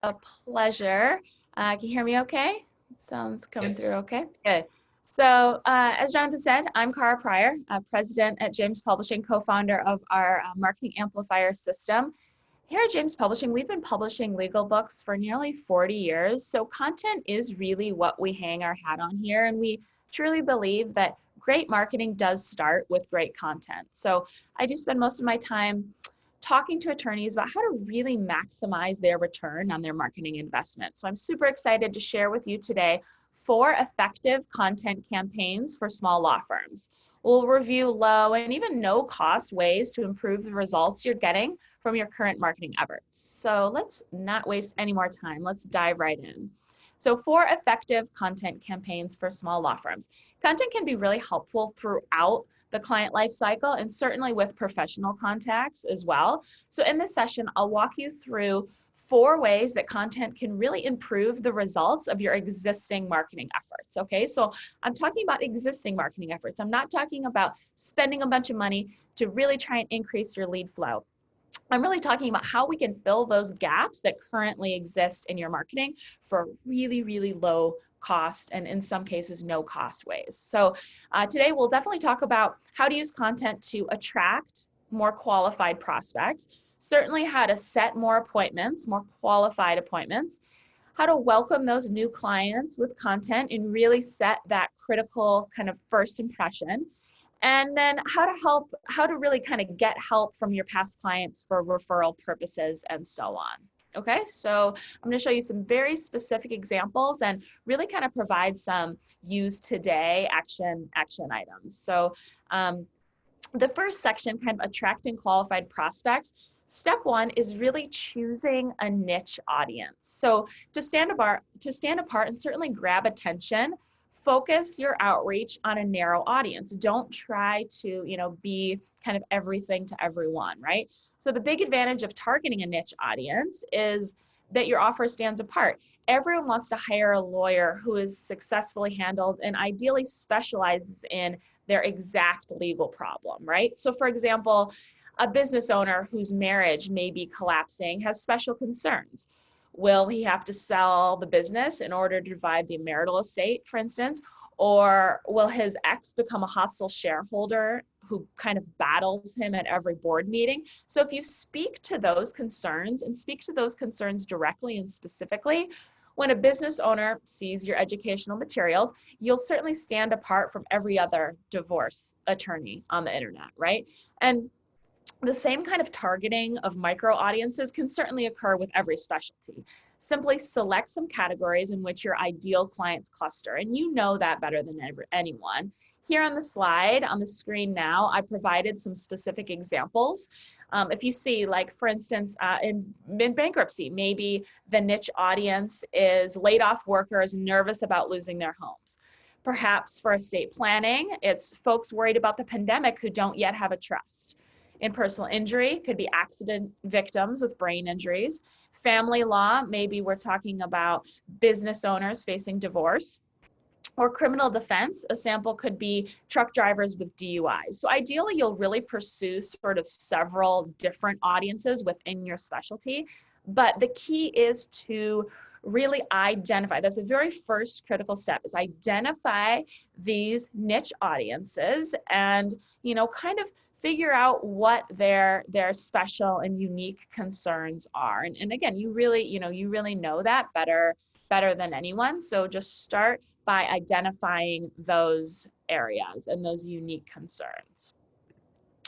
A pleasure. Can you hear me okay? Sounds coming through Yes. okay. Good. So, as Jonathan said, I'm Cara Pryor, president at James Publishing, co-founder of our marketing amplifier system. Here at James Publishing, we've been publishing legal books for nearly 40 years. So content is really what we hang our hat on here. And we truly believe that great marketing does start with great content. So I do spend most of my time talking to attorneys about how to really maximize their return on their marketing investment. So I'm super excited to share with you today 4 effective content campaigns for small law firms. We'll review low and even no cost ways to improve the results you're getting from your current marketing efforts. So let's not waste any more time. Let's dive right in. So 4 effective content campaigns for small law firms. Content can be really helpful throughout the client life cycle and certainly with professional contacts as well. So in this session, I'll walk you through 4 ways that content can really improve the results of your existing marketing efforts. Okay, so I'm talking about existing marketing efforts. I'm not talking about spending a bunch of money to really try and increase your lead flow. I'm really talking about how we can fill those gaps that currently exist in your marketing for really, really low cost and in some cases no cost ways. So today we'll definitely talk about how to use content to attract more qualified prospects, certainly how to set more appointments, more qualified appointments, how to welcome those new clients with content and really set that critical kind of first impression, and then how to really kind of get help from your past clients for referral purposes and so on. Okay, so I'm going to show you some very specific examples and really kind of provide some use today action items. So the first section, kind of attracting qualified prospects. Step 1 is really choosing a niche audience. So to stand apart and certainly grab attention, focus your outreach on a narrow audience. Don't try to, be kind of everything to everyone, right? So the big advantage of targeting a niche audience is that your offer stands apart. Everyone wants to hire a lawyer who is successfully handled and ideally specializes in their exact legal problem, right? So for example, a business owner whose marriage may be collapsing has special concerns. Will he have to sell the business in order to divide the marital estate, for instance? Or will his ex become a hostile shareholder who kind of battles him at every board meeting? So if you speak to those concerns and speak to those concerns directly and specifically, when a business owner sees your educational materials, you'll certainly stand apart from every other divorce attorney on the internet, right? And the same kind of targeting of micro audiences can certainly occur with every specialty. Simply select some categories in which your ideal clients cluster, and you know that better than anyone. Here on the slide, on the screen now, I provided some specific examples. If you see, like for instance, in bankruptcy, maybe the niche audience is laid off workers nervous about losing their homes. Perhaps for estate planning, it's folks worried about the pandemic who don't yet have a trust. In personal injury, could be accident victims with brain injuries. Family law, maybe we're talking about business owners facing divorce. Or criminal defense, a sample could be truck drivers with DUIs. So ideally, you'll really pursue sort of several different audiences within your specialty. But the key is to really identify, that's the very first critical step, is identify these niche audiences and, kind of figure out what their special and unique concerns are. And again, you really know that better than anyone. So just start by identifying those areas and those unique concerns.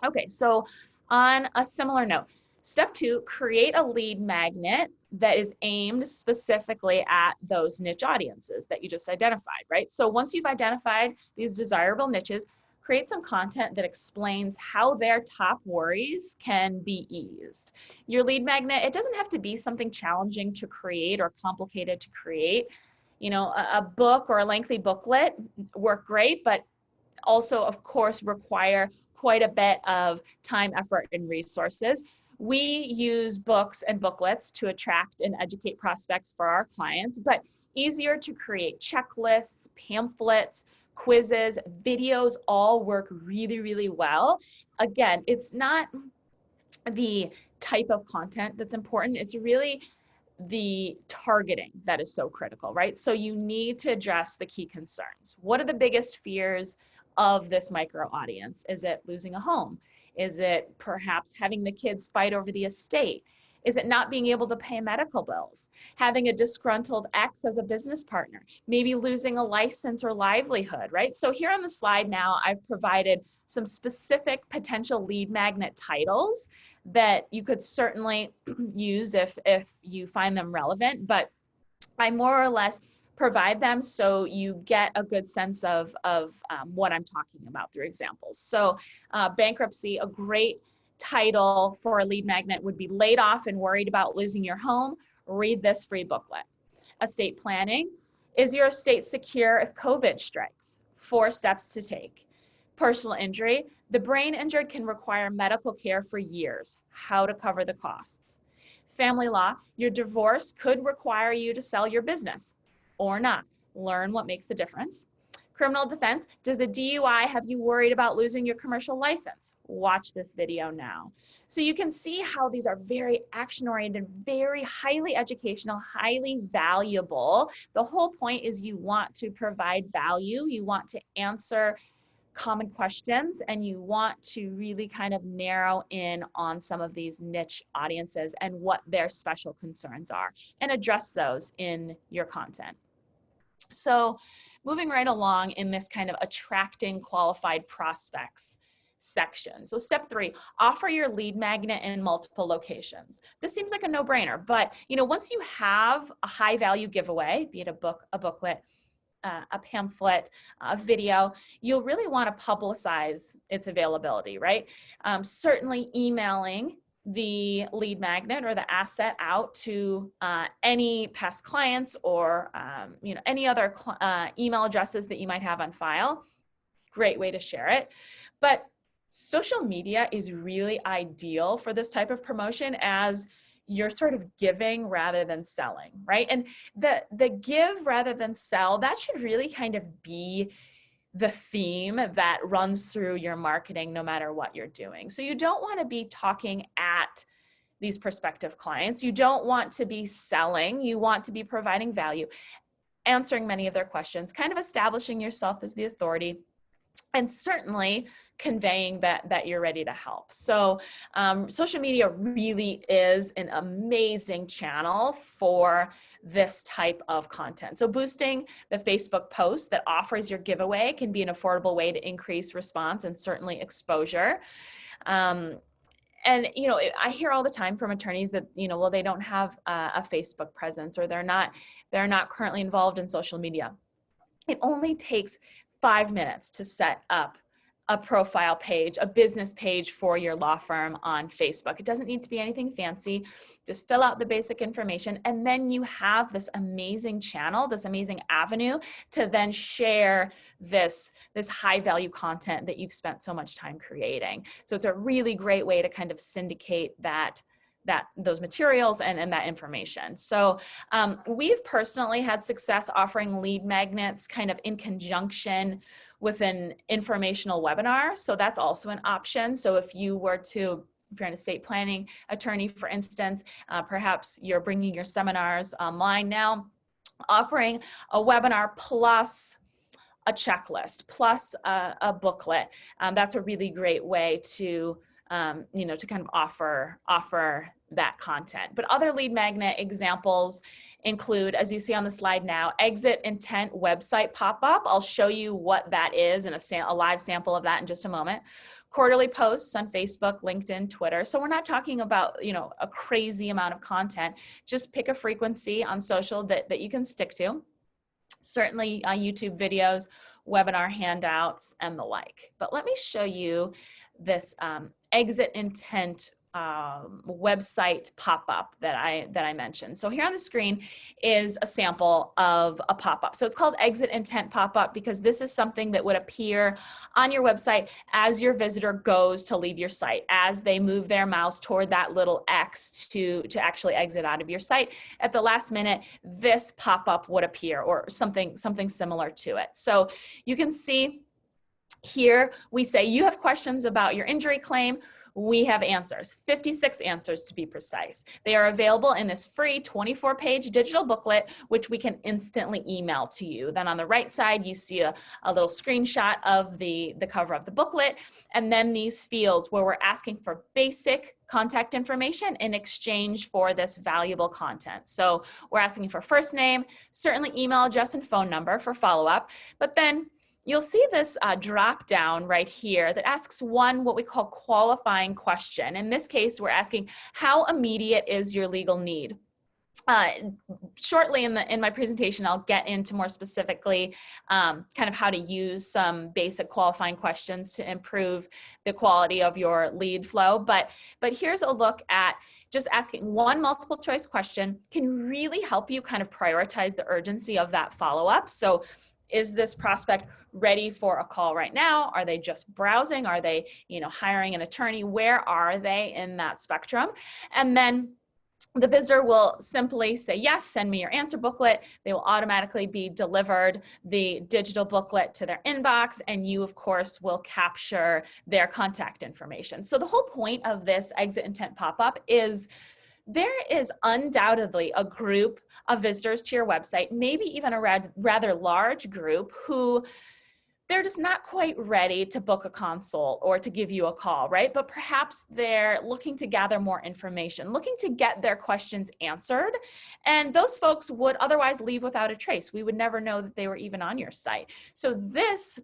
Okay, so on a similar note, step 2, create a lead magnet that is aimed specifically at those niche audiences that you just identified, right? So once you've identified these desirable niches, create some content that explains how their top worries can be eased. Your lead magnet, it doesn't have to be something challenging to create or complicated to create. A book or a lengthy booklet work great, but also, of course, require quite a bit of time, effort, and resources. We use books and booklets to attract and educate prospects for our clients, but easier to create checklists, pamphlets, quizzes, videos all work really, really well. Again, it's not the type of content that's important. It's really the targeting that is so critical, right? So you need to address the key concerns. What are the biggest fears of this micro audience? Is it losing a home? Is it perhaps having the kids fight over the estate? Is it not being able to pay medical bills? Having a disgruntled ex as a business partner? Maybe losing a license or livelihood, right? So here on the slide now, I've provided some specific potential lead magnet titles that you could certainly use if you find them relevant, but I more or less provide them so you get a good sense of what I'm talking about through examples. So bankruptcy, a great title for a lead magnet would be laid off and worried about losing your home. Read this free booklet. Estate planning, is your estate secure if COVID strikes? 4 steps to take. Personal injury, the brain injured can require medical care for years. How to cover the costs. Family law, your divorce could require you to sell your business or not. Learn what makes the difference. Criminal defense, does a DUI have you worried about losing your commercial license? Watch this video now. So you can see how these are very action-oriented, very highly educational, highly valuable. The whole point is you want to provide value, you want to answer common questions, and you want to really kind of narrow in on some of these niche audiences and what their special concerns are and address those in your content. So moving right along in this kind of attracting qualified prospects section. So step 3, offer your lead magnet in multiple locations. This seems like a no-brainer, but once you have a high value giveaway, be it a book, a booklet, a pamphlet, a video, you'll really want to publicize its availability, right? Certainly emailing the lead magnet or the asset out to any past clients or any other email addresses that you might have on file. Great way to share it. But social media is really ideal for this type of promotion, as you're sort of giving rather than selling, right? And the give rather than sell, that should really kind of be the theme that runs through your marketing no matter what you're doing. So you don't want to be talking at these prospective clients. You don't want to be selling. You want to be providing value, answering many of their questions, kind of establishing yourself as the authority, and certainly conveying that you're ready to help. So social media really is an amazing channel for this type of content. So boosting the Facebook post that offers your giveaway can be an affordable way to increase response and certainly exposure. And I hear all the time from attorneys that well, they don't have a Facebook presence, or they're not currently involved in social media. It only takes 5 minutes to set up a profile page, a business page for your law firm on Facebook. It doesn't need to be anything fancy. Just fill out the basic information, and then you have this amazing channel, this amazing avenue to then share this high value content that you've spent so much time creating. So it's a really great way to kind of syndicate those materials and that information. So we've personally had success offering lead magnets kind of in conjunction with an informational webinar. So that's also an option. So if you're an estate planning attorney, for instance, perhaps you're bringing your seminars online now, offering a webinar plus a checklist, plus a booklet. That's a really great way to kind of offer that content. But other lead magnet examples include, as you see on the slide now, exit intent website pop-up. I'll show you what that is in a live sample of that in just a moment. Quarterly posts on Facebook, LinkedIn, Twitter. So we're not talking about, a crazy amount of content. Just pick a frequency on social that you can stick to. Certainly YouTube videos, webinar handouts, and the like. But let me show you this exit intent website pop-up that I mentioned. So here on the screen is a sample of a pop-up. So it's called exit intent pop-up because this is something that would appear on your website as your visitor goes to leave your site, as they move their mouse toward that little X to actually exit out of your site. At the last minute, this pop-up would appear, or something similar to it. So you can see here we say you have questions about your injury claim. we have answers, 56 answers to be precise. They are available in this free 24-page digital booklet, which we can instantly email to you. Then on the right side, you see a little screenshot of the cover of the booklet, and then these fields where we're asking for basic contact information in exchange for this valuable content. So we're asking for first name, certainly email address and phone number for follow-up, but then you'll see this drop down right here that asks one what we call qualifying question. In this case, we're asking, how immediate is your legal need? Shortly in my presentation, I'll get into more specifically kind of how to use some basic qualifying questions to improve the quality of your lead flow. But here's a look at just asking one multiple choice question can really help you kind of prioritize the urgency of that follow-up. So is this prospect ready for a call right now? Are they just browsing? Are they, hiring an attorney? Where are they in that spectrum? And then the visitor will simply say, yes, send me your answer booklet. They will automatically be delivered the digital booklet to their inbox, and you, of course, will capture their contact information. So the whole point of this exit intent pop-up is there is undoubtedly a group of visitors to your website, maybe even a rather large group, who they're just not quite ready to book a consult or to give you a call, right? But perhaps they're looking to gather more information, looking to get their questions answered. And those folks would otherwise leave without a trace. We would never know that they were even on your site. So this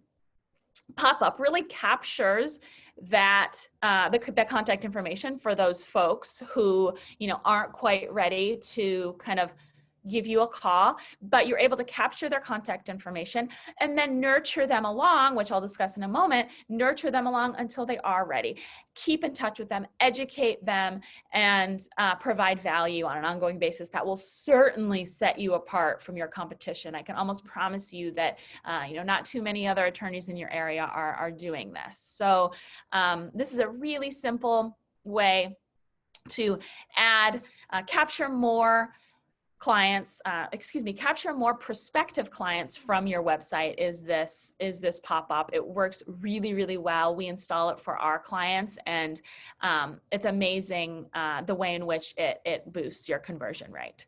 pop-up really captures that the contact information for those folks who aren't quite ready to kind of give you a call, but you're able to capture their contact information and then nurture them along, which I'll discuss in a moment, nurture them along until they are ready. Keep in touch with them, educate them, and provide value on an ongoing basis that will certainly set you apart from your competition. I can almost promise you that not too many other attorneys in your area are doing this. So this is a really simple way to capture more clients, capture more prospective clients from your website is this pop-up. It works really, really well. We install it for our clients, and it's amazing the way in which it boosts your conversion rate.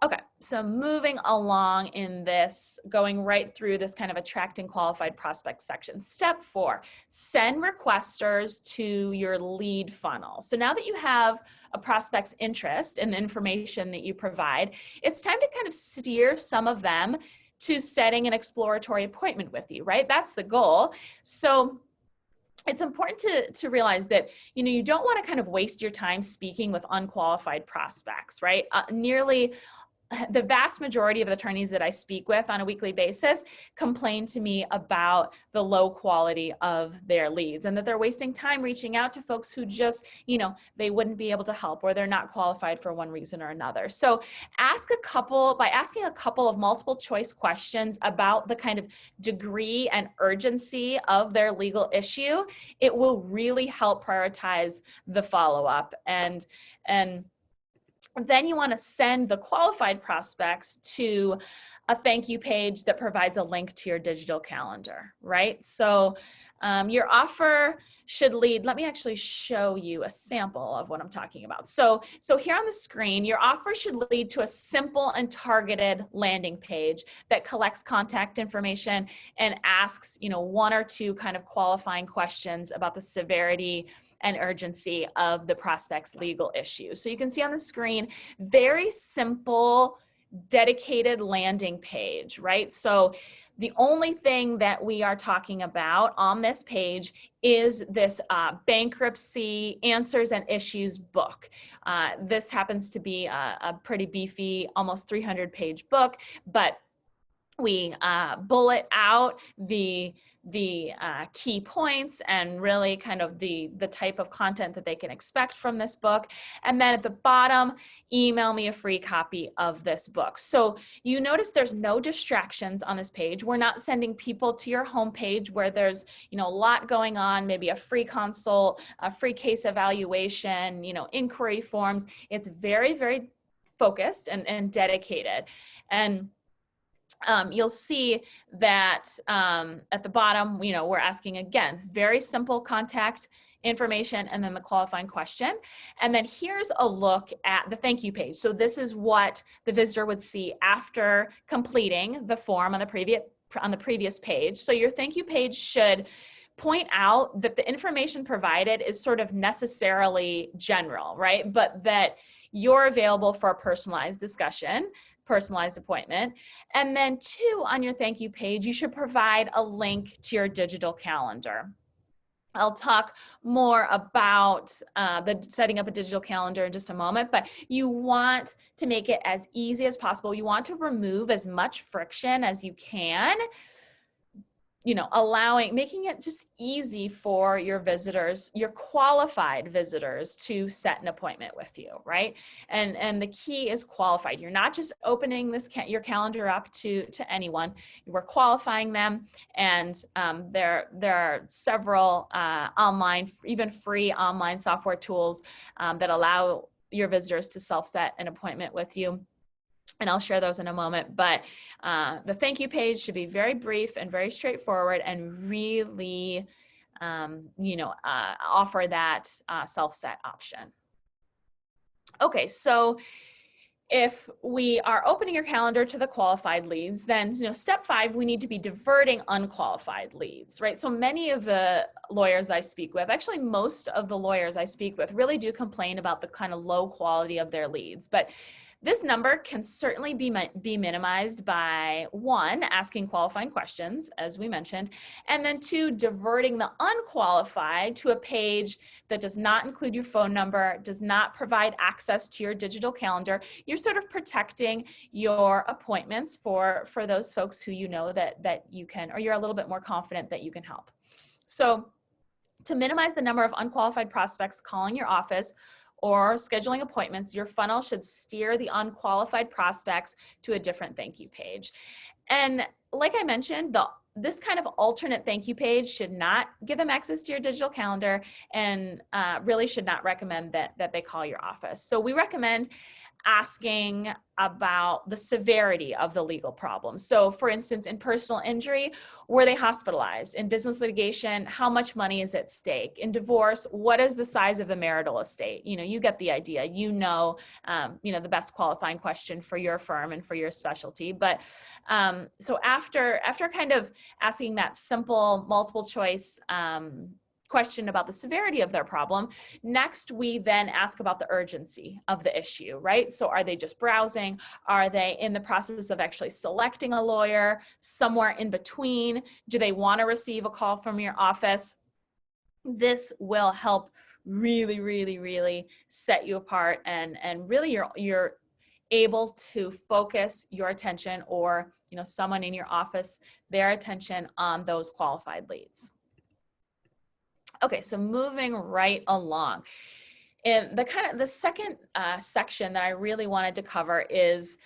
Okay, so moving along in this, going right through this kind of attracting qualified prospects section. Step 4, send requesters to your lead funnel. So now that you have a prospect's interest in the information that you provide, it's time to kind of steer some of them to setting an exploratory appointment with you, right? That's the goal. So it's important to realize that, you don't want to kind of waste your time speaking with unqualified prospects, right? The vast majority of attorneys that I speak with on a weekly basis complain to me about the low quality of their leads and that they're wasting time reaching out to folks who just, they wouldn't be able to help, or they're not qualified for one reason or another. So by asking a couple of multiple choice questions about the kind of degree and urgency of their legal issue, it will really help prioritize the follow-up. And then you want to send the qualified prospects to a thank you page that provides a link to your digital calendar, right? So your offer should lead, let me actually show you a sample of what I'm talking about. So here on the screen, your offer should lead to a simple and targeted landing page that collects contact information and asks, one or two kind of qualifying questions about the severity and urgency of the prospect's legal issue. So you can see on the screen, very simple, dedicated landing page, right? So the only thing that we are talking about on this page is this bankruptcy answers and issues book. This happens to be a pretty beefy, almost 300-page book, but we bullet out the key points and really kind of the type of content that they can expect from this book. And then at the bottom, email me a free copy of this book. So you notice there's no distractions on this page. We're not sending people to your homepage where there's, a lot going on, maybe a free consult, a free case evaluation, inquiry forms. It's very, very focused and dedicated. And you'll see that at the bottom, we're asking, again, very simple contact information, and then the qualifying question. And then here's a look at the thank you page. So this is what the visitor would see after completing the form on the previous page. So your thank you page should point out that the information provided is sort of necessarily general, right? But that you're available for a personalized discussion, personalized appointment. And then 2, on your thank you page, you should provide a link to your digital calendar. I'll talk more about the setting up a digital calendar in just a moment, but you want to make it as easy as possible. You want to remove as much friction as you can, you know, making it just easy for your visitors, your qualified visitors, to set an appointment with you, right? And the key is qualified. You're not just opening your calendar up to anyone. We're qualifying them, and there are several online, even free online software tools that allow your visitors to self-set an appointment with you. And I'll share those in a moment, but the thank you page should be very brief and very straightforward, and really, offer that self-set option. Okay, so if we are opening your calendar to the qualified leads, then step 5, we need to be diverting unqualified leads, right? So many of the lawyers I speak with, actually most of the lawyers I speak with, really do complain about the kind of low quality of their leads. But this number can certainly be minimized by 1, asking qualifying questions, as we mentioned, and then 2, diverting the unqualified to a page that does not include your phone number, does not provide access to your digital calendar. You're sort of protecting your appointments for those folks who you know that you can, or you're a little bit more confident that you can help. So to minimize the number of unqualified prospects calling your office or scheduling appointments, your funnel should steer the unqualified prospects to a different thank you page. And like I mentioned, this kind of alternate thank you page should not give them access to your digital calendar, and really should not recommend that they call your office. So we recommend asking about the severity of the legal problem. So for instance, in personal injury, were they hospitalized? In business litigation, how much money is at stake? In divorce, what is the size of the marital estate? You get the idea. The best qualifying question for your firm and for your specialty. But so after kind of asking that simple multiple choice question about the severity of their problem, next we then ask about the urgency of the issue, right? So are they just browsing? Are they in the process of actually selecting a lawyer? Somewhere in between? Do they want to receive a call from your office? This will help really, really, really set you apart, and really you're able to focus your attention, or someone in your office, their attention on those qualified leads. Okay, so moving right along. And the second section that I really wanted to cover is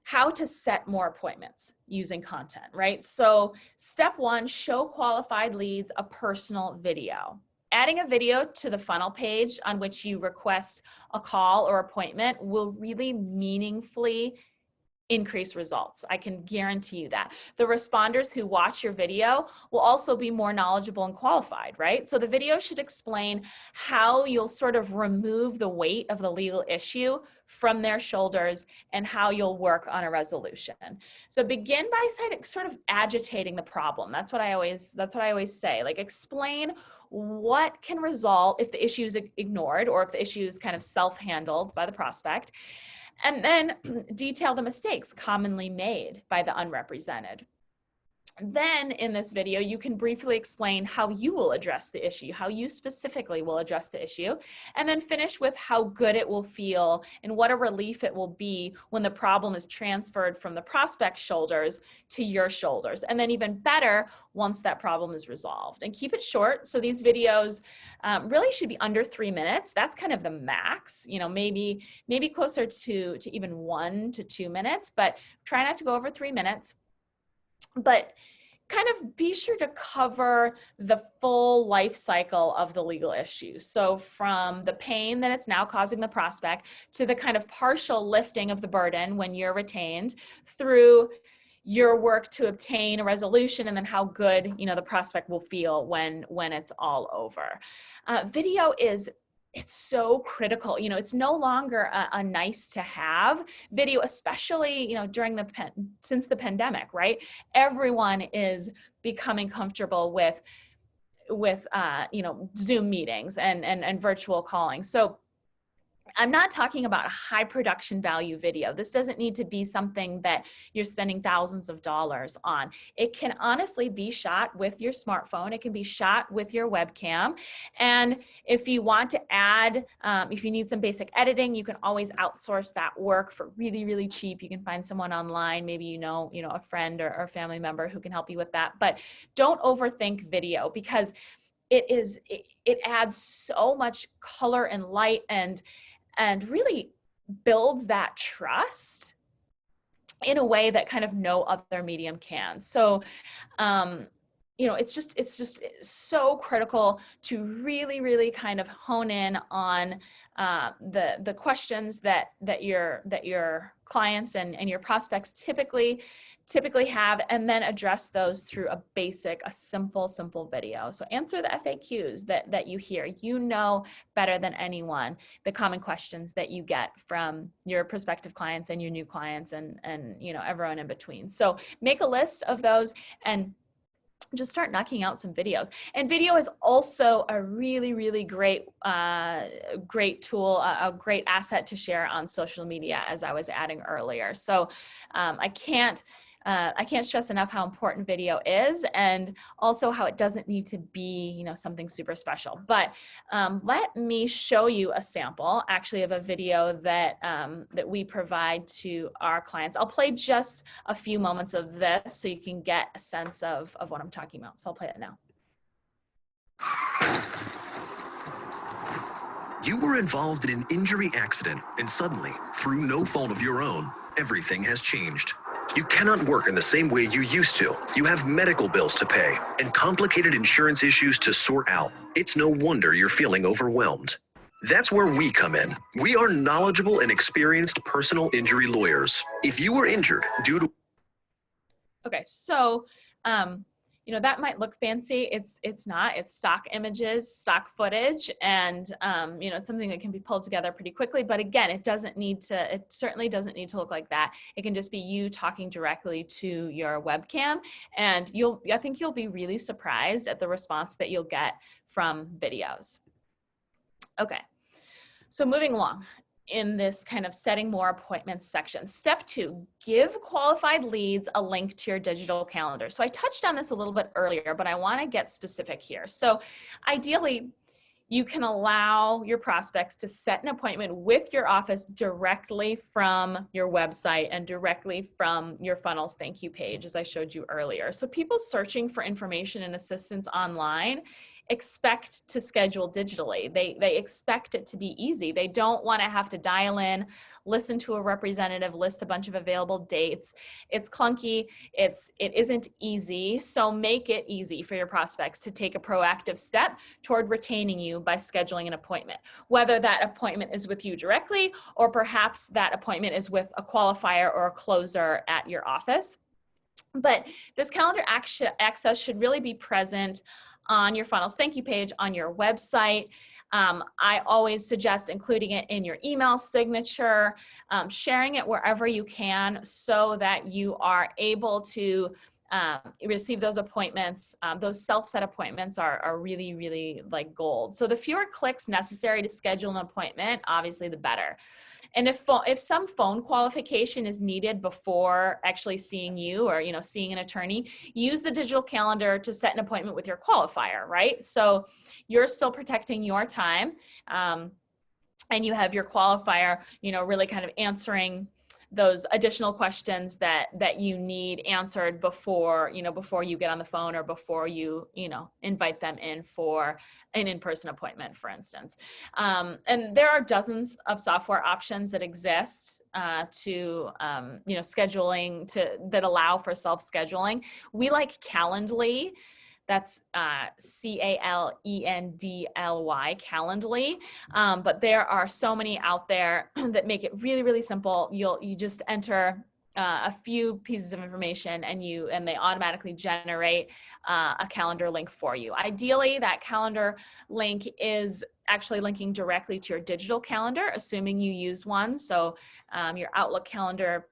how to set more appointments using content, right? So step 1, show qualified leads a personal video. Adding a video to the funnel page on which you request a call or appointment will really meaningfully increase results. I can guarantee you that. The responders who watch your video will also be more knowledgeable and qualified, right? So the video should explain how you'll sort of remove the weight of the legal issue from their shoulders and how you'll work on a resolution. So begin by sort of agitating the problem. That's what I always say. Like, explain what can result if the issue is ignored, or if the issue is kind of self-handled by the prospect. And then detail the mistakes commonly made by the unrepresented. Then in this video, you can briefly explain how you will address the issue, how you specifically will address the issue, and then finish with how good it will feel and what a relief it will be when the problem is transferred from the prospect's shoulders to your shoulders. And then even better, once that problem is resolved. And keep it short. So these videos really should be under 3 minutes. That's kind of the max, maybe closer to even 1 to 2 minutes, but try not to go over 3 minutes. But kind of be sure to cover the full life cycle of the legal issue. So from the pain that it's now causing the prospect, to the kind of partial lifting of the burden when you're retained, through your work to obtain a resolution, and then how good, you know, the prospect will feel when it's all over. Video it's so critical. You know, it's no longer a nice to have. Video, especially, you know, during since the pandemic, right? Everyone is becoming comfortable with you know, Zoom meetings and virtual calling. So I'm not talking about a high production value video. This doesn't need to be something that you're spending thousands of dollars on. It can honestly be shot with your smartphone. It can be shot with your webcam. And if you want to add, if you need some basic editing, you can always outsource that work for really, really cheap. You can find someone online, maybe you know, a friend or a family member who can help you with that. But don't overthink video, because it adds so much color and light and really builds that trust in a way that kind of no other medium can. So, you know, it's just so critical to really, really kind of hone in on the questions that your clients and your prospects typically have, and then address those through a simple video. So answer the FAQs that you hear. You know better than anyone the common questions that you get from your prospective clients and your new clients and you know, everyone in between. So make a list of those and just start knocking out some videos. And video is also a really, really great tool, a great asset to share on social media, as I was adding earlier. So I can't stress enough how important video is, and also how it doesn't need to be, you know, something super special. But let me show you a sample, actually, of a video that we provide to our clients. I'll play just a few moments of this so you can get a sense of what I'm talking about. So I'll play it now. You were involved in an injury accident, and suddenly, through no fault of your own, everything has changed. You cannot work in the same way you used to. You have medical bills to pay and complicated insurance issues to sort out. It's no wonder you're feeling overwhelmed. That's where we come in. We are knowledgeable and experienced personal injury lawyers. If you were injured due to... Okay, so, you know, that might look fancy. It's not. It's stock images, stock footage, and you know, it's something that can be pulled together pretty quickly. But again, it certainly doesn't need to look like that. It can just be you talking directly to your webcam, and I think you'll be really surprised at the response that you'll get from videos. Okay, so moving along in this kind of setting more appointments section. Step 2, give qualified leads a link to your digital calendar. So I touched on this a little bit earlier, but I want to get specific here. So ideally, you can allow your prospects to set an appointment with your office directly from your website and directly from your funnels thank you page, as I showed you earlier. So people searching for information and assistance online expect to schedule digitally. They expect it to be easy. They don't want to have to dial in, listen to a representative, list a bunch of available dates. It's clunky. It isn't easy. So make it easy for your prospects to take a proactive step toward retaining you by scheduling an appointment, whether that appointment is with you directly, or perhaps that appointment is with a qualifier or a closer at your office. But this calendar access should really be present on your funnels thank you page, on your website. I always suggest including it in your email signature, sharing it wherever you can so that you are able to receive those appointments. Those self-set appointments are really, really like gold. So the fewer clicks necessary to schedule an appointment, obviously the better. And if some phone qualification is needed before actually seeing you or, you know, seeing an attorney, use the digital calendar to set an appointment with your qualifier, right? So you're still protecting your time, and you have your qualifier, you know, really kind of answering those additional questions that you need answered before you get on the phone or before you invite them in for an in-person appointment, for instance. And there are dozens of software options that exist to scheduling that allow for self-scheduling. We like Calendly. That's Calendly, Calendly. But there are so many out there that make it really, really simple. You just enter a few pieces of information and they automatically generate a calendar link for you. Ideally, that calendar link is actually linking directly to your digital calendar, assuming you use one. So your Outlook calendar,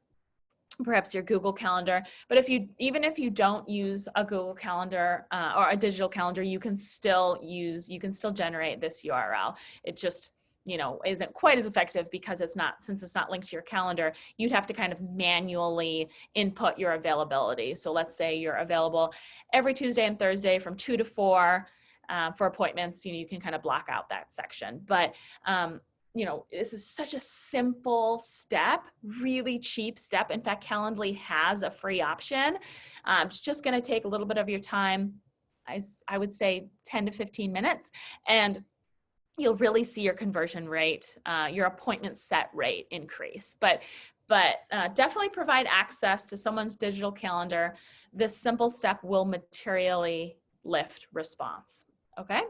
perhaps your Google Calendar. But even if you don't use a Google Calendar or a digital calendar, you can still generate this URL. It just, isn't quite as effective because since it's not linked to your calendar, you'd have to kind of manually input your availability. So let's say you're available every Tuesday and Thursday from 2 to 4 for appointments. You can kind of block out that section. But this is such a simple step, really cheap step. In fact, Calendly has a free option. It's just going to take a little bit of your time. I would say 10 to 15 minutes, and you'll really see your conversion rate, your appointment set rate increase. But definitely provide access to someone's digital calendar. This simple step will materially lift response. Okay.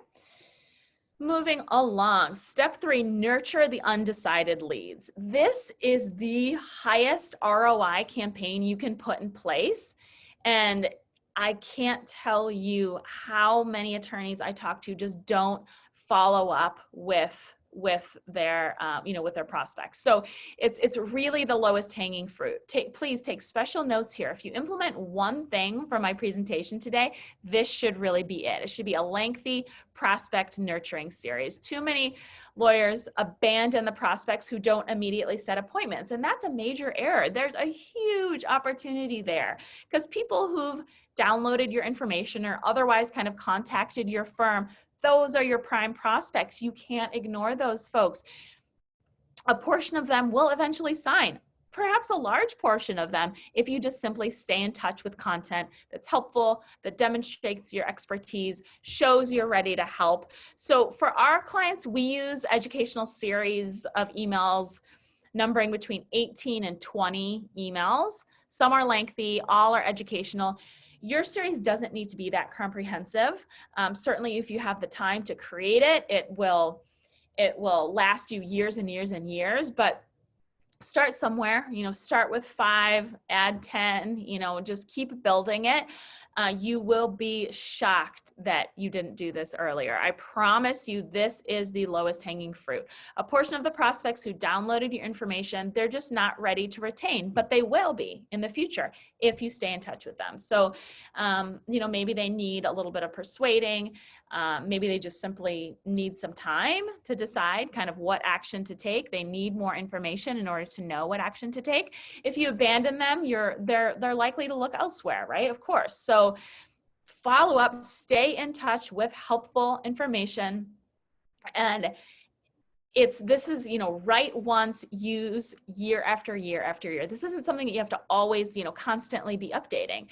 Moving along, step 3, nurture the undecided leads. This is the highest ROI campaign you can put in place. And I can't tell you how many attorneys I talk to just don't follow up with their with their prospects. So it's really the lowest hanging fruit. Please take special notes here. If you implement one thing from my presentation today, this should really be it. It should be a lengthy prospect nurturing series. Too many lawyers abandon the prospects who don't immediately set appointments, and that's a major error. There's a huge opportunity there because people who've downloaded your information or otherwise kind of contacted your firm, those are your prime prospects. You can't ignore those folks. A portion of them will eventually sign, perhaps a large portion of them, if you just simply stay in touch with content that's helpful, that demonstrates your expertise, shows you're ready to help. So for our clients, we use educational series of emails numbering between 18 and 20 emails. Some are lengthy, all are educational. Your series doesn't need to be that comprehensive. Certainly, if you have the time to create it, it will last you years and years and years. But start somewhere. Start with 5, add 10. Just keep building it. You will be shocked that you didn't do this earlier. I promise you, this is the lowest hanging fruit. A portion of the prospects who downloaded your information, they're just not ready to retain, but they will be in the future if you stay in touch with them. So, maybe they need a little bit of persuading. Maybe they just simply need some time to decide kind of what action to take. They need more information in order to know what action to take. If you abandon them, they're likely to look elsewhere, right? Of course. So follow up, stay in touch with helpful information. And this is, write once, use year after year after year. This isn't something that you have to always, constantly be updating.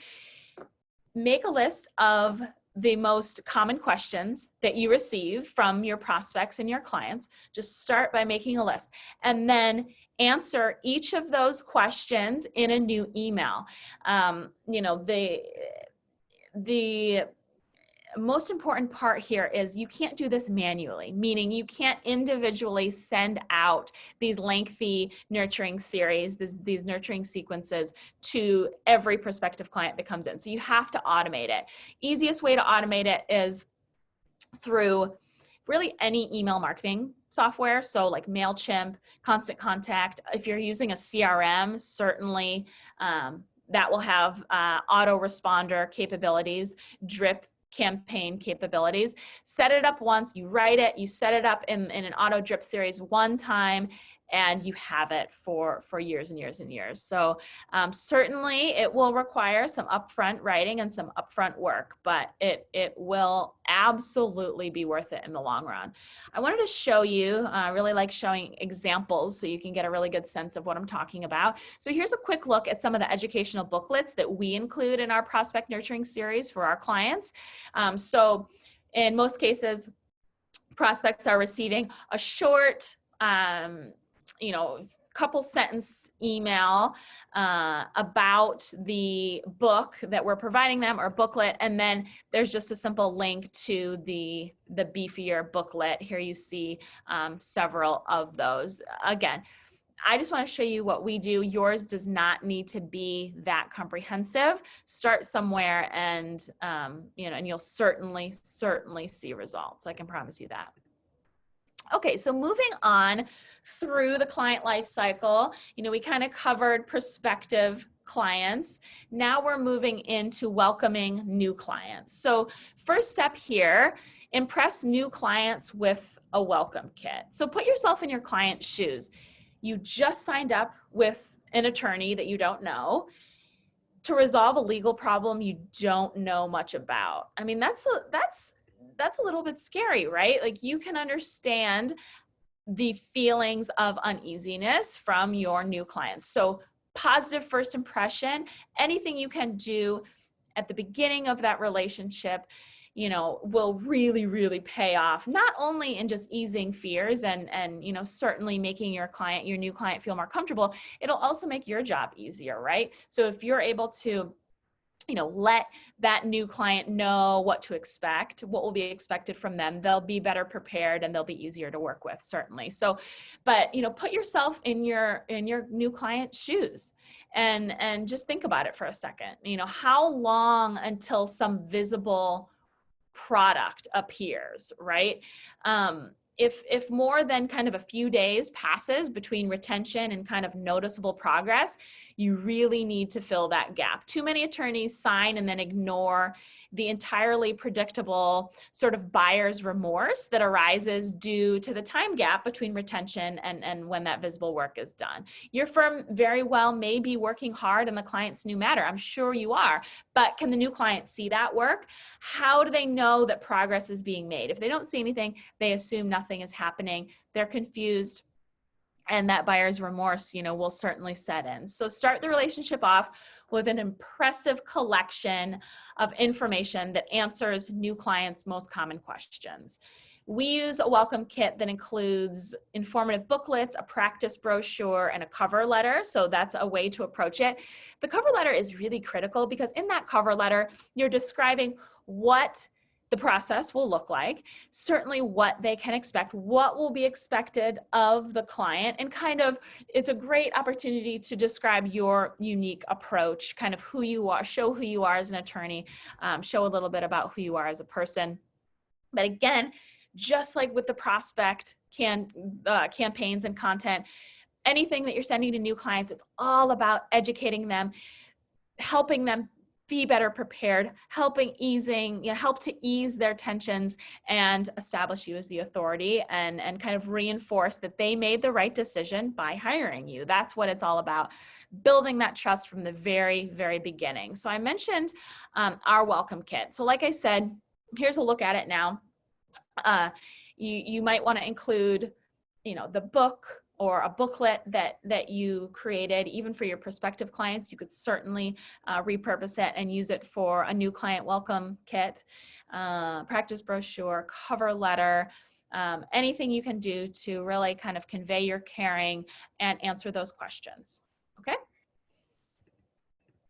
Make a list of the most common questions that you receive from your prospects and your clients. Just start by making a list and then answer each of those questions in a new email. The most important part here is you can't do this manually, meaning you can't individually send out these lengthy nurturing series, these nurturing sequences to every prospective client that comes in. So you have to automate it. Easiest way to automate it is through really any email marketing software. So like MailChimp, Constant Contact. If you're using a CRM, certainly that will have autoresponder capabilities, drip campaign capabilities. Set it up once, you write it, you set it up in an auto drip series one time, and you have it for years and years and years. So certainly it will require some upfront writing and some upfront work, but it will absolutely be worth it in the long run. I wanted to show you, I really like showing examples so you can get a really good sense of what I'm talking about. So here's a quick look at some of the educational booklets that we include in our prospect nurturing series for our clients. So in most cases, prospects are receiving a short, couple sentence email about the book that we're providing them or booklet, and then there's just a simple link to the beefier booklet. Here you see several of those. Again, I just want to show you what we do. Yours does not need to be that comprehensive. Start somewhere and, you know, and you'll certainly see results. I can promise you that. Okay, so moving on through the client life cycle, you know, we kind of covered prospective clients. Now we're moving into welcoming new clients. So first step here, impress new clients with a welcome kit. So put yourself in your client's shoes. You just signed up with an attorney that you don't know to resolve a legal problem you don't know much about. I mean, that's a little bit scary, right? Like, you can understand the feelings of uneasiness from your new clients. So positive first impression, anything you can do at the beginning of that relationship, you know, will really pay off, not only in just easing fears and, you know, certainly making your client, your new client, feel more comfortable. It'll also make your job easier, right? So if you're able to, you know, let that new client know what to expect, what will be expected from them, they'll be better prepared and they'll be easier to work with, certainly. So, but, you know, put yourself in your new client's shoes and just think about it for a second. You know, how long until some visible product appears, right? If more than kind of a few days passes between retention and kind of noticeable progress, you really need to fill that gap. Too many attorneys sign and then ignore the entirely predictable sort of buyer's remorse that arises due to the time gap between retention and when that visible work is done. Your firm very well may be working hard on the client's new matter. I'm sure you are, but can the new client see that work? How do they know that progress is being made? If they don't see anything, they assume nothing is happening. They're confused, and that buyer's remorse, you know, will certainly set in. So start the relationship off with an impressive collection of information that answers new clients' most common questions. We use a welcome kit that includes informative booklets, a practice brochure, and a cover letter. So that's a way to approach it. The cover letter is really critical because in that cover letter, you're describing what the process will look like, certainly what they can expect, what will be expected of the client, and kind of, it's a great opportunity to describe your unique approach, kind of who you are, show who you are as an attorney, show a little bit about who you are as a person. But again, just like with the prospect campaigns and content, anything that you're sending to new clients, it's all about educating them, helping them be better prepared, help to ease their tensions and establish you as the authority and kind of reinforce that they made the right decision by hiring you. That's what it's all about, building that trust from the very beginning. So I mentioned our welcome kit. So like I said, here's a look at it now. You might want to include, you know, the book or a booklet that you created. Even for your prospective clients, you could certainly repurpose it and use it for a new client welcome kit, practice brochure, cover letter, anything you can do to really kind of convey your caring and answer those questions, okay?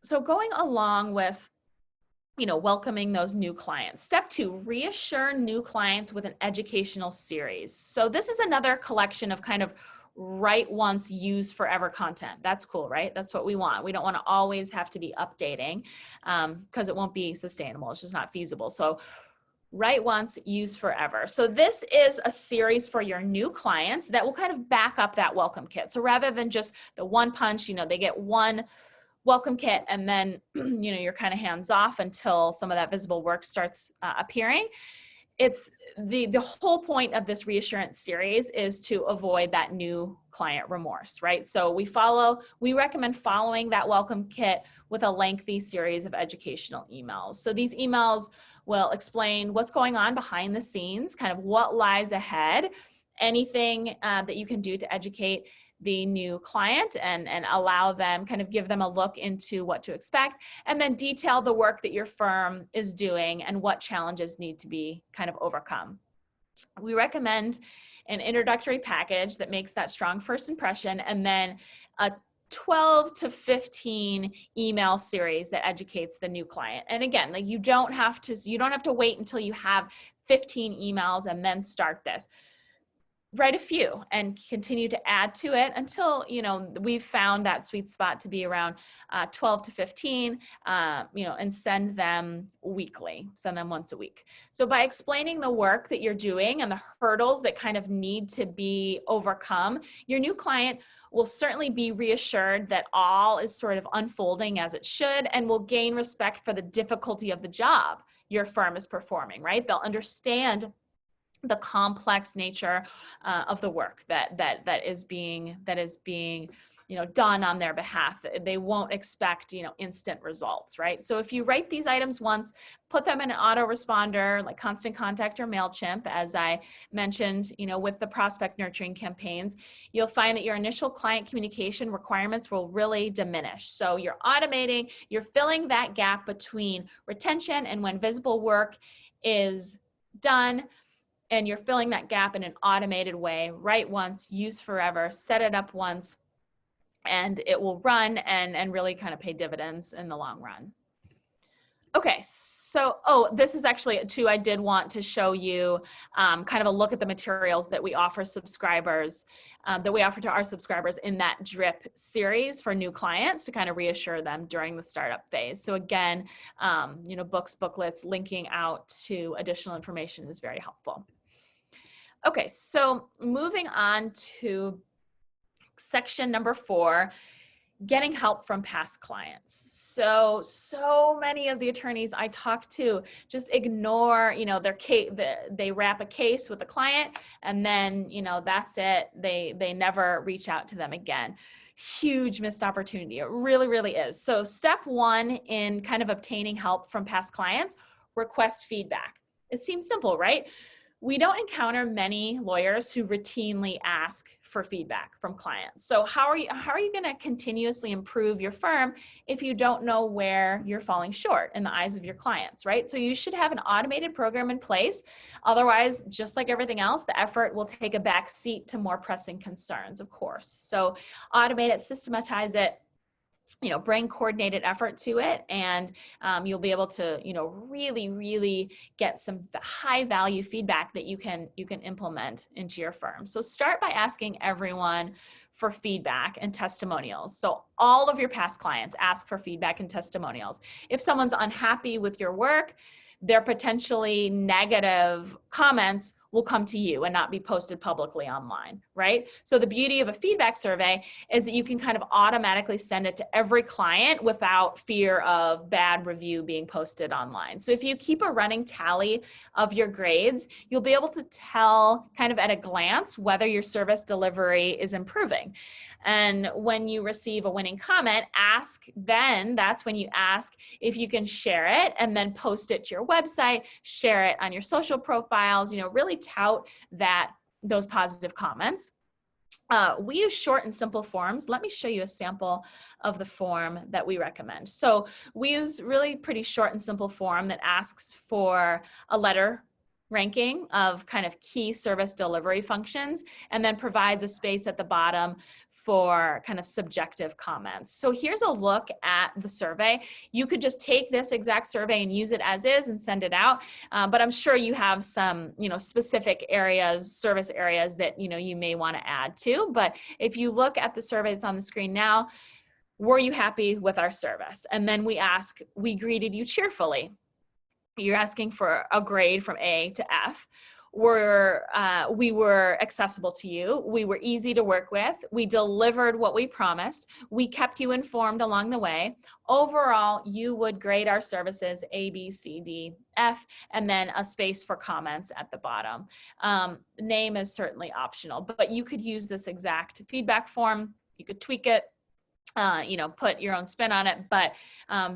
So going along with, you know, welcoming those new clients. Step 2, reassure new clients with an educational series. So this is another collection of kind of write once, use forever content. That's cool, right? That's what we want. We don't want to always have to be updating because it won't be sustainable. It's just not feasible. So write once, use forever. So this is a series for your new clients that will kind of back up that welcome kit. So rather than just the one punch, you know, they get one welcome kit and then, you know, you're kind of hands off until some of that visible work starts appearing. It's the whole point of this reassurance series is to avoid that new client remorse, right? So we recommend following that welcome kit with a lengthy series of educational emails. So these emails will explain what's going on behind the scenes, kind of what lies ahead, anything that you can do to educate the new client and allow them, kind of give them a look into what to expect, and then detail the work that your firm is doing and what challenges need to be kind of overcome. We recommend an introductory package that makes that strong first impression, and then a 12 to 15 email series that educates the new client. And again, like you don't have to wait until you have 15 emails and then start this. write a few and continue to add to it until, we've found that sweet spot to be around 12 to 15, and send them weekly, send them once a week. So by explaining the work that you're doing and the hurdles that kind of need to be overcome, your new client will certainly be reassured that all is sort of unfolding as it should, and will gain respect for the difficulty of the job your firm is performing, right? They'll understand the complex nature of the work that is being done on their behalf. They won't expect instant results, right? So if you write these items once, put them in an autoresponder like Constant Contact or MailChimp, as I mentioned, with the prospect nurturing campaigns, you'll find that your initial client communication requirements will really diminish. So you're automating, you're filling that gap between retention and when visible work is done. And you're filling that gap in an automated way. Write once, use forever, set it up once, and it will run and really kind of pay dividends in the long run. Okay, so, this is actually too, I did want to show you kind of a look at the materials that we offer subscribers, that we offer to our subscribers in that drip series for new clients to kind of reassure them during the startup phase. So again, books, booklets, linking out to additional information is very helpful. Okay, so moving on to section number 4, getting help from past clients. So many of the attorneys I talk to just ignore, their case. They wrap a case with a client, and then, that's it. They never reach out to them again. Huge missed opportunity. It really, really is. So step 1 in kind of obtaining help from past clients, request feedback. It seems simple, right? We don't encounter many lawyers who routinely ask for feedback from clients. So how are you going to continuously improve your firm if you don't know where you're falling short in the eyes of your clients, right? So you should have an automated program in place. Otherwise, just like everything else, the effort will take a back seat to more pressing concerns, of course. So automate it, systematize it, bring coordinated effort to it, and you'll be able to, really, really get some high value feedback that you can implement into your firm. So start by asking everyone for feedback and testimonials. So all of your past clients ask for feedback and testimonials. If someone's unhappy with your work, their potentially negative comments will come to you and not be posted publicly online, right? So the beauty of a feedback survey is that you can kind of automatically send it to every client without fear of bad review being posted online. So if you keep a running tally of your grades, you'll be able to tell kind of at a glance whether your service delivery is improving. And when you receive a winning comment, that's when you ask if you can share it and then post it to your website, share it on your social profiles, really tout those positive comments. We use short and simple forms. Let me show you a sample of the form that we recommend. So we use really pretty short and simple form that asks for a letter ranking of kind of key service delivery functions, and then provides a space at the bottom for kind of subjective comments. So here's a look at the survey. You could just take this exact survey and use it as is and send it out, but I'm sure you have some, specific areas, service areas that, you may want to add to. But if you look at the survey that's on the screen now, were you happy with our service? And then we ask, we greeted you cheerfully. You're asking for a grade from A to F. We were accessible to you. We were easy to work with. We delivered what we promised. We kept you informed along the way. Overall, you would grade our services A, B, C, D, F, and then a space for comments at the bottom. Name is certainly optional, but you could use this exact feedback form. You could tweak it, put your own spin on it. But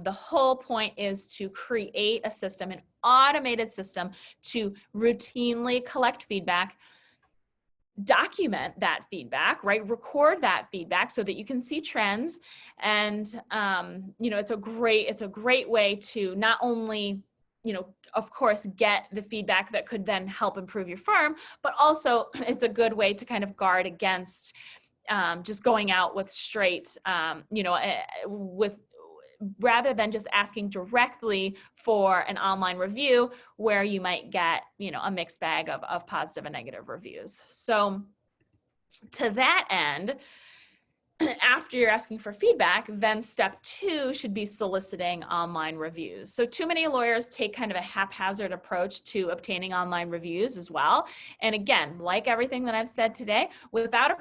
the whole point is to create a system, an automated system to routinely collect feedback, document that feedback, right? Record that feedback so that you can see trends. And, it's a great way to not only, of course, get the feedback that could then help improve your firm, but also it's a good way to kind of guard against just going out with straight, with rather than just asking directly for an online review where you might get, you know, a mixed bag of positive and negative reviews. So to that end, after you're asking for feedback, then step 2 should be soliciting online reviews. So too many lawyers take kind of a haphazard approach to obtaining online reviews as well. And again, like everything that I've said today, without a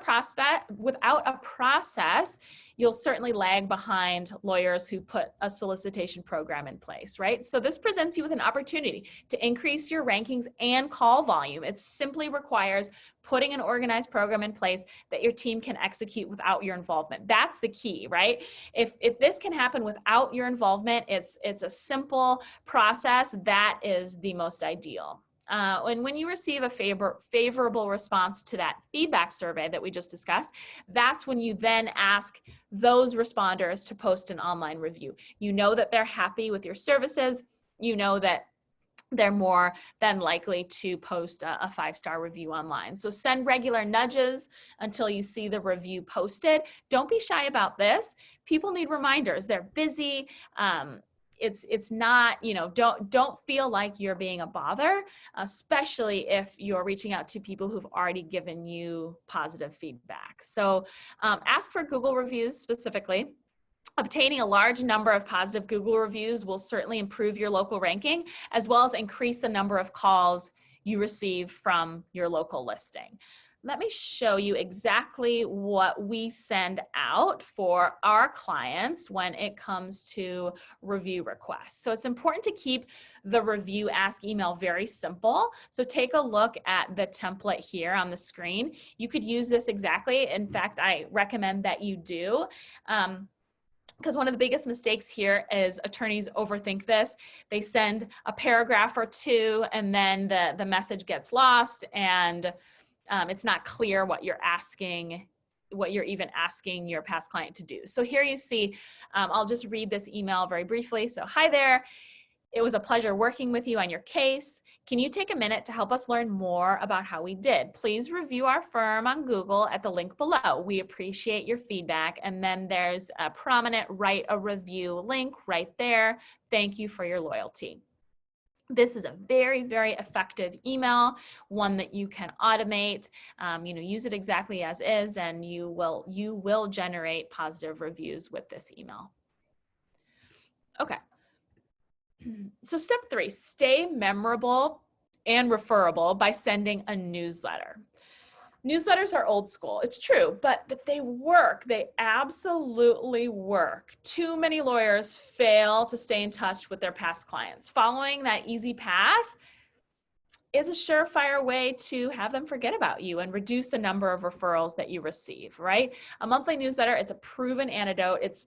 process, you'll certainly lag behind lawyers who put a solicitation program in place, right? So this presents you with an opportunity to increase your rankings and call volume. It simply requires putting an organized program in place that your team can execute without your involvement. That's the key, right? If this can happen without your involvement, it's a simple process. That is the most ideal. And when you receive a favorable response to that feedback survey that we just discussed, that's when you then ask those responders to post an online review. You know that they're happy with your services. You know that they're more than likely to post a 5-star review online. So send regular nudges until you see the review posted. Don't be shy about this. People need reminders. They're busy. It's not, you know, don't feel like you're being a bother, especially if you're reaching out to people who've already given you positive feedback. So ask for Google reviews specifically. Obtaining a large number of positive Google reviews will certainly improve your local ranking, as well as increase the number of calls you receive from your local listing. Let me show you exactly what we send out for our clients when it comes to review requests. So it's important to keep the review ask email very simple. So take a look at the template here on the screen. You could use this exactly. In fact, I recommend that you do. Because one of the biggest mistakes here is attorneys overthink this. They send a paragraph or two and then the message gets lost and it's not clear what you're asking, what you're even asking your past client to do. So here you see, I'll just read this email very briefly. So, hi there. It was a pleasure working with you on your case. Can you take a minute to help us learn more about how we did? Please review our firm on Google at the link below. We appreciate your feedback. And then there's a prominent write a review link right there. Thank you for your loyalty. This is a very, very effective email, one that you can automate, use it exactly as is, and you will generate positive reviews with this email. Okay. So step 3, stay memorable and referable by sending a newsletter. Newsletters are old school, it's true, but they work. They absolutely work. Too many lawyers fail to stay in touch with their past clients. Following that easy path is a surefire way to have them forget about you and reduce the number of referrals that you receive, right? A monthly newsletter, it's a proven antidote. It's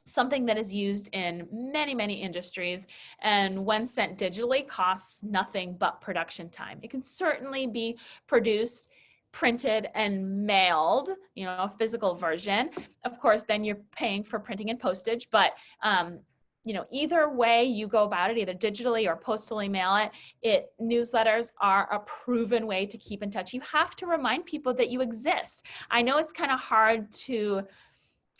something that is used in many, many industries, and when sent digitally costs nothing but production time. It can certainly be produced, printed, and mailed, a physical version. Of course, then you're paying for printing and postage, but either way you go about it, either digitally or postally mail it, newsletters are a proven way to keep in touch. You have to remind people that you exist. I know it's kind of hard to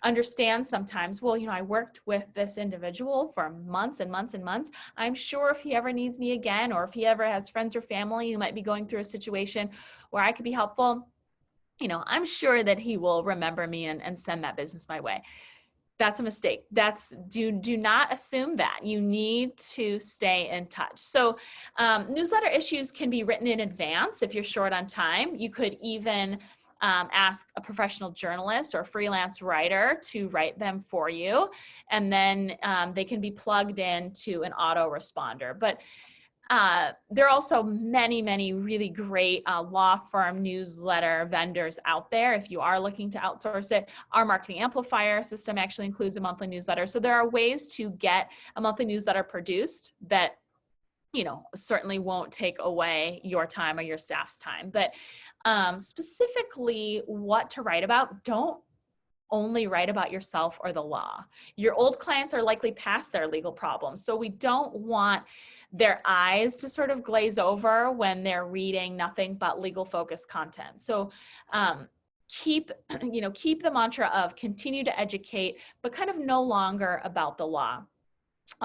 understand sometimes, well, I worked with this individual for months and months and months. I'm sure if he ever needs me again, or if he ever has friends or family who might be going through a situation where I could be helpful, I'm sure that he will remember me and send that business my way. That's a mistake. Do not assume that. You need to stay in touch. So newsletter issues can be written in advance if you're short on time. You could even ask a professional journalist or a freelance writer to write them for you, and then they can be plugged into an autoresponder. But there are also many, many really great law firm newsletter vendors out there if you are looking to outsource it. Our marketing amplifier system actually includes a monthly newsletter. So there are ways to get a monthly newsletter produced that certainly won't take away your time or your staff's time. But specifically what to write about, don't only write about yourself or the law. Your old clients are likely past their legal problems, so we don't want their eyes to sort of glaze over when they're reading nothing but legal focused content. So keep, keep the mantra of continue to educate, but kind of no longer about the law.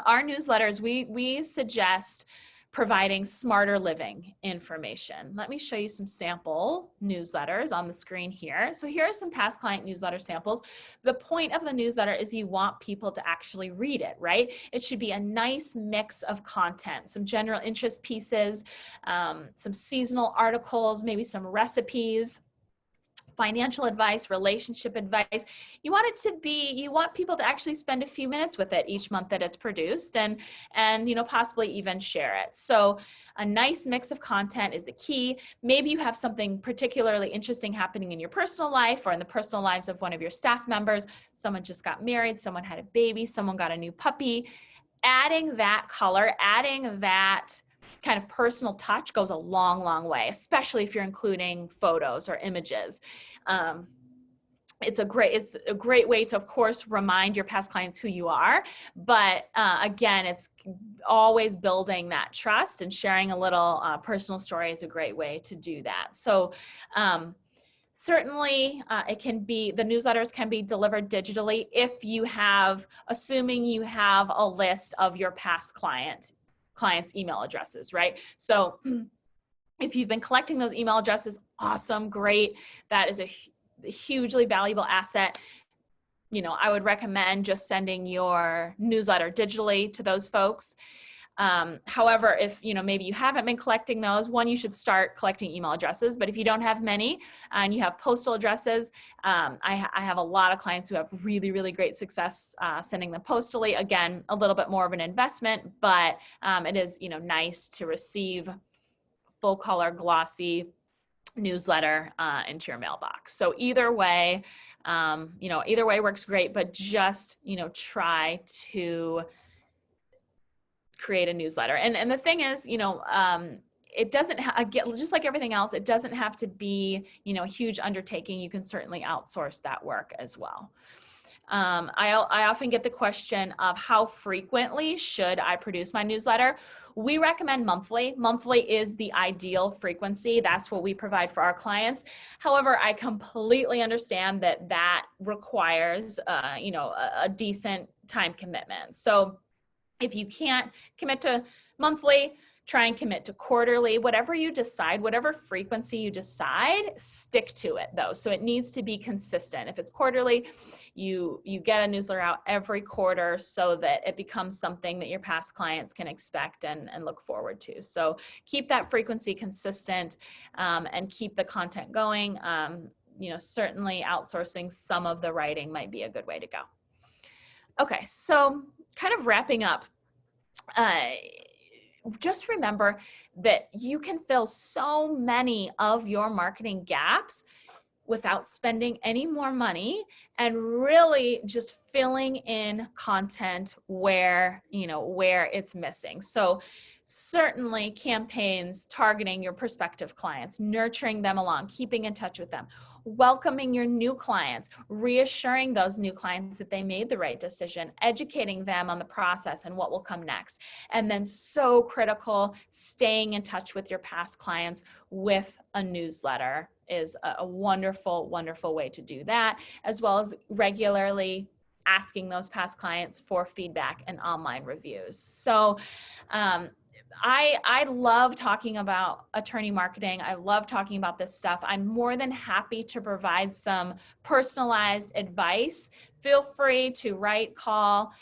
Our newsletters, we suggest providing smarter living information. Let me show you some sample newsletters on the screen here. So here are some past client newsletter samples. The point of the newsletter is you want people to actually read it, right? It should be a nice mix of content, some general interest pieces, some seasonal articles, maybe some recipes, financial advice, relationship advice. You want it to be, you want people to actually spend a few minutes with it each month that it's produced, and possibly even share it. So a nice mix of content is the key. Maybe you have something particularly interesting happening in your personal life or in the personal lives of one of your staff members. Someone just got married, someone had a baby, someone got a new puppy. Adding that color, adding that kind of personal touch goes a long, long way, especially if you're including photos or images. It's a great way to, of course, remind your past clients who you are. But again, it's always building that trust, and sharing a little personal story is a great way to do that. So certainly the newsletters can be delivered digitally if you have, assuming you have a list of your past clients' email addresses, right? So if you've been collecting those email addresses, awesome, great. That is a hugely valuable asset. I would recommend just sending your newsletter digitally to those folks. However, if maybe you haven't been collecting those, you should start collecting email addresses. But if you don't have many and you have postal addresses, I have a lot of clients who have really, really great success sending them postally. Again, a little bit more of an investment, but it is nice to receive full color glossy newsletter into your mailbox. So either way, either way works great, but just try to create a newsletter. And the thing is, it doesn't just like everything else, it doesn't have to be, a huge undertaking. You can certainly outsource that work as well. I often get the question of how frequently should I produce my newsletter? We recommend monthly. Monthly is the ideal frequency. That's what we provide for our clients. However, I completely understand that requires, a decent time commitment. So if you can't commit to monthly, try and commit to quarterly. Whatever you decide, whatever frequency you decide, stick to it though. So it needs to be consistent. If it's quarterly, you get a newsletter out every quarter so that it becomes something that your past clients can expect and look forward to. So keep that frequency consistent and keep the content going. Certainly outsourcing some of the writing might be a good way to go. Okay, so kind of wrapping up, just remember that you can fill so many of your marketing gaps without spending any more money, and really just filling in content where it's missing. So certainly campaigns targeting your prospective clients, nurturing them along, keeping in touch with them, welcoming your new clients, reassuring those new clients that they made the right decision, educating them on the process and what will come next. And then so critical, staying in touch with your past clients with a newsletter is a wonderful, wonderful way to do that, as well as regularly asking those past clients for feedback and online reviews. So I love talking about attorney marketing. I love talking about this stuff. I'm more than happy to provide some personalized advice. Feel free to write, call,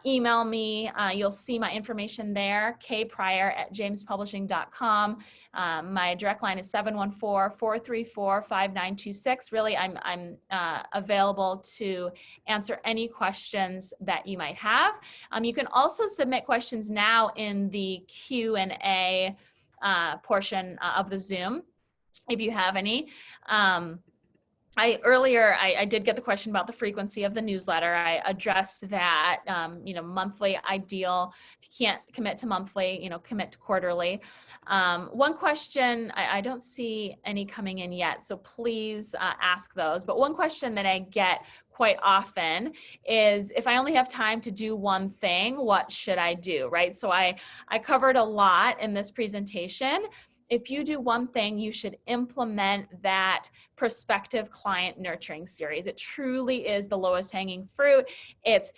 email me. You'll see my information there, kpryor@jamespublishing.com. My direct line is 714-434-5926. Really, I'm available to answer any questions that you might have. You can also submit questions now in the Q&A portion of the Zoom, if you have any. I did get the question about the frequency of the newsletter. I addressed that, monthly ideal. If you can't commit to monthly, commit to quarterly. One question, I don't see any coming in yet, so please ask those. But one question that I get quite often is, if I only have time to do one thing, what should I do, right? So I covered a lot in this presentation. if you do one thing, you should implement that prospective client nurturing series. It truly is the lowest hanging fruit. It's,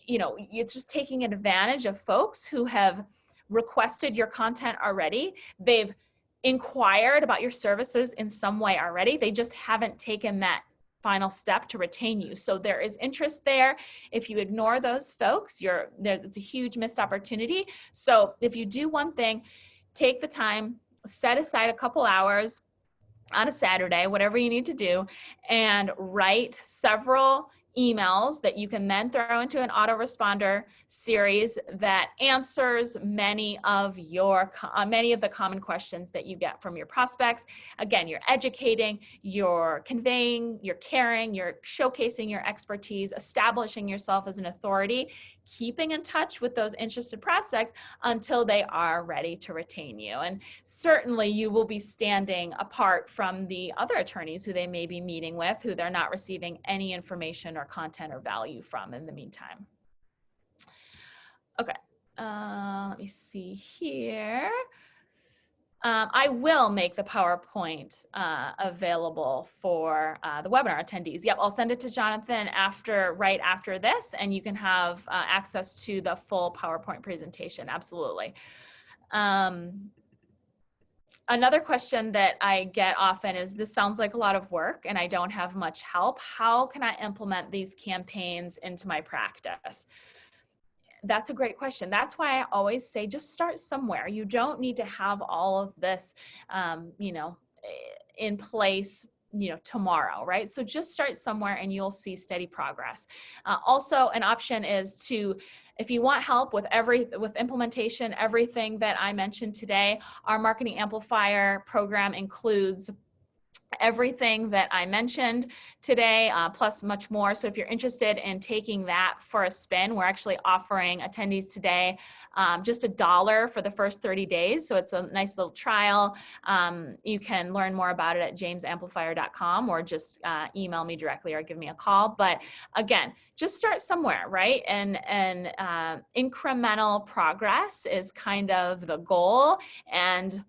it's just taking advantage of folks who have requested your content already. They've inquired about your services in some way already. They just haven't taken that final step to retain you. So there is interest there. If you ignore those folks, it's a huge missed opportunity. So if you do one thing, take the time, set aside a couple hours on a Saturday, whatever you need to do, and write several emails that you can then throw into an autoresponder series that answers many of the common questions that you get from your prospects. Again, you're educating, you're conveying, you're caring, you're showcasing your expertise, establishing yourself as an authority, keeping in touch with those interested prospects until they are ready to retain you. And certainly you will be standing apart from the other attorneys who they may be meeting with, who they're not receiving any information or content or value from in the meantime. Okay, let me see here. I will make the PowerPoint available for the webinar attendees. Yep, I'll send it to Jonathan right after this, and you can have access to the full PowerPoint presentation. Absolutely. Another question that I get often is, this sounds like a lot of work and I don't have much help. How can I implement these campaigns into my practice? That's a great question. That's why I always say, just start somewhere. You don't need to have all of this, in place, tomorrow, right? So just start somewhere and you'll see steady progress. Also, an option is to, if you want help with implementation, everything that I mentioned today, our Marketing Amplifier program includes everything that I mentioned today, plus much more. So if you're interested in taking that for a spin, we're actually offering attendees today just $1 for the first 30 days. So it's a nice little trial. You can learn more about it at jamesamplifier.com, or just email me directly or give me a call. But again, just start somewhere, right? And incremental progress is kind of the goal. And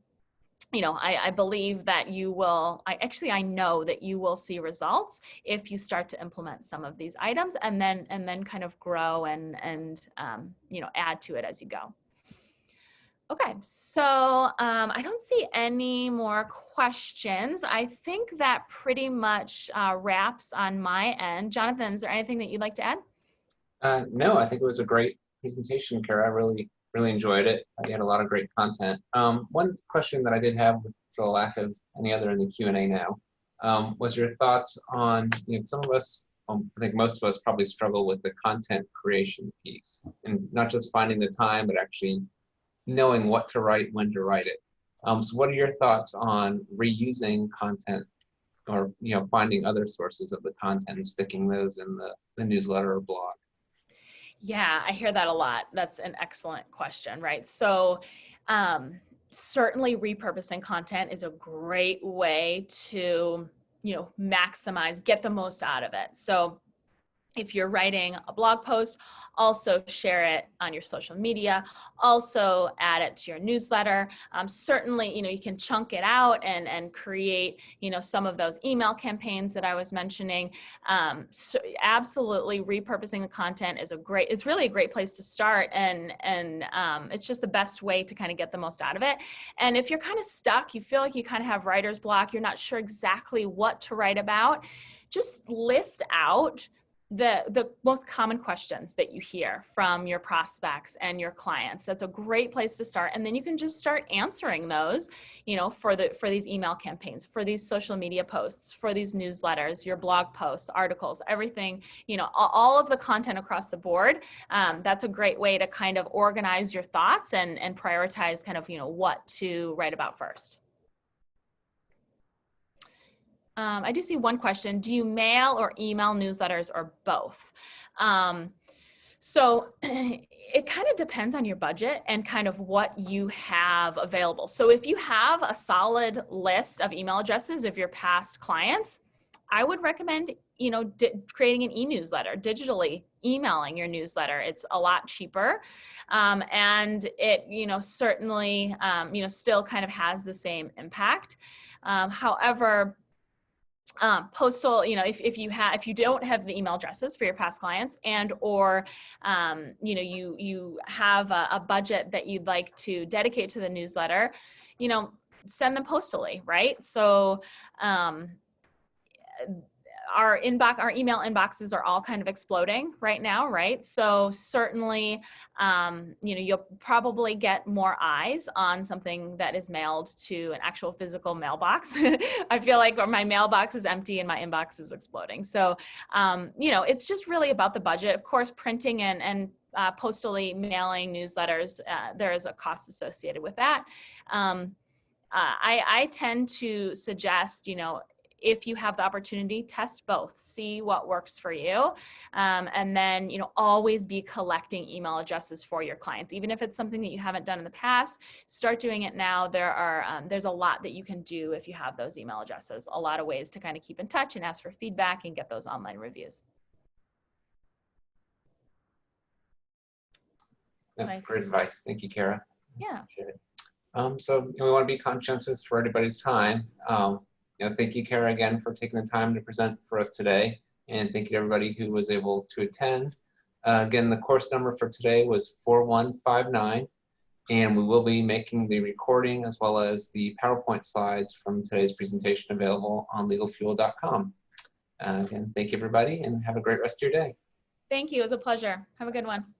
I believe that you will, I know that you will see results if you start to implement some of these items, and then kind of grow and add to it as you go. Okay, so I don't see any more questions. I think that pretty much wraps on my end. Jonathan, is there anything that you'd like to add? No, I think it was a great presentation, Kara. I really enjoyed it. You had a lot of great content. One question that I did have, for the lack of any other in the Q&A now, was your thoughts on, some of us, I think most of us probably struggle with the content creation piece, and not just finding the time, but actually knowing what to write, when to write it. So what are your thoughts on reusing content, or finding other sources of the content and sticking those in the newsletter or blog? Yeah, I hear that a lot. That's an excellent question, right? So certainly repurposing content is a great way to, maximize, get the most out of it. So if you're writing a blog post, also share it on your social media, also add it to your newsletter. Certainly, you can chunk it out and create, some of those email campaigns that I was mentioning. So absolutely, repurposing the content is it's really a great place to start, and it's just the best way to kind of get the most out of it. And if you're kind of stuck, you feel like you kind of have writer's block, you're not sure exactly what to write about, just list out the most common questions that you hear from your prospects and your clients. That's a great place to start. And then you can just start answering those, for these email campaigns, for these social media posts, for these newsletters, your blog posts, articles, everything, all of the content across the board. That's a great way to kind of organize your thoughts and prioritize kind of, what to write about first. I do see one question. Do you mail or email newsletters, or both? So it kind of depends on your budget and kind of what you have available. So if you have a solid list of email addresses of your past clients, I would recommend you know, creating an e-newsletter, digitally emailing your newsletter. It's a lot cheaper. And it, you know, certainly, you know, still kind of has the same impact. However, postal, you know, if you don't have the email addresses for your past clients, and or you know, you have a budget that you'd like to dedicate to the newsletter, you know, send them postally, right? So our email inboxes are all kind of exploding right now, right? So certainly, you know, you'll probably get more eyes on something that is mailed to an actual physical mailbox. I feel like my mailbox is empty and my inbox is exploding. So, you know, it's just really about the budget. Of course, printing and postally mailing newsletters, there is a cost associated with that. I tend to suggest, you know, if you have the opportunity, test both, see what works for you. And then, you know, always be collecting email addresses for your clients. Even if it's something that you haven't done in the past, start doing it now. There's a lot that you can do if you have those email addresses, a lot of ways to kind of keep in touch and ask for feedback and get those online reviews. Yeah, great advice. Thank you, Kara. Yeah. So you know, we want to be conscientious for everybody's time. You know, thank you, Kara, again for taking the time to present for us today, and thank you to everybody who was able to attend. Again, the course number for today was 4159, and we will be making the recording as well as the PowerPoint slides from today's presentation available on legalfuel.com. Again, thank you, everybody, and have a great rest of your day. Thank you. It was a pleasure. Have a good one.